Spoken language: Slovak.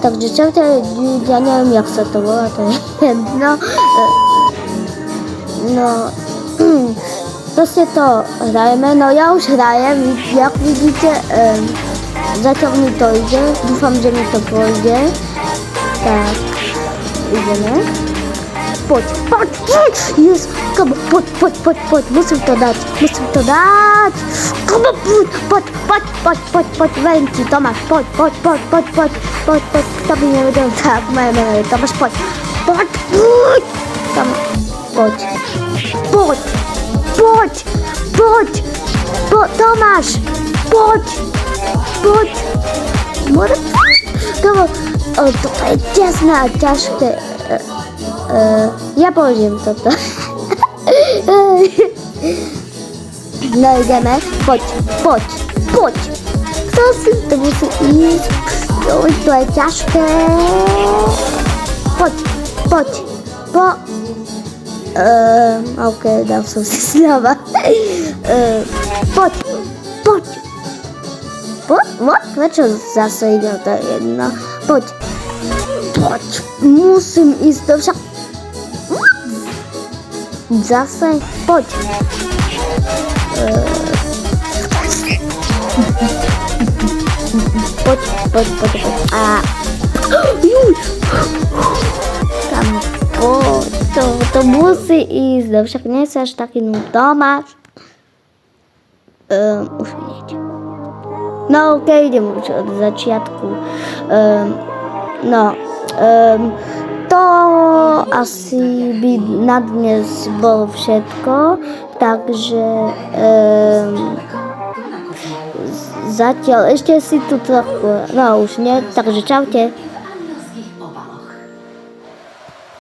Takže čaute, ja neviem, jak sa to volá, to je jedno. No, proste to hrajeme, no ja už hrajem, jak vidíte, zatiaľ mi to ide, dúfam, že mi to pôjde. Tak, ideme. Poď, yes, come on, poď, musím to dať. Come on, poď, verím ti, Tomáš, poď, kto by nevedel, tak moje meno je Tomáš, poď, Tomáš, poď, toto je tesné a ťažké. Ja použijem toto. No ideme, poď. Kto si to musí ísť? To je ťažké. Poď. Ok, dal som si znova. Poď. Prečo zase ide, to je jedno. Poď. Musím ísť do však. Zase, poď. Poď. A tam poď. To musí ísť do však. Nie sa až taký Tomáš. Už vidieť. No ok, idem už od začiatku. To asi by na dnes bolo všetko, takže zatiaľ ešte si tu trochu, no už nie, takže čaute.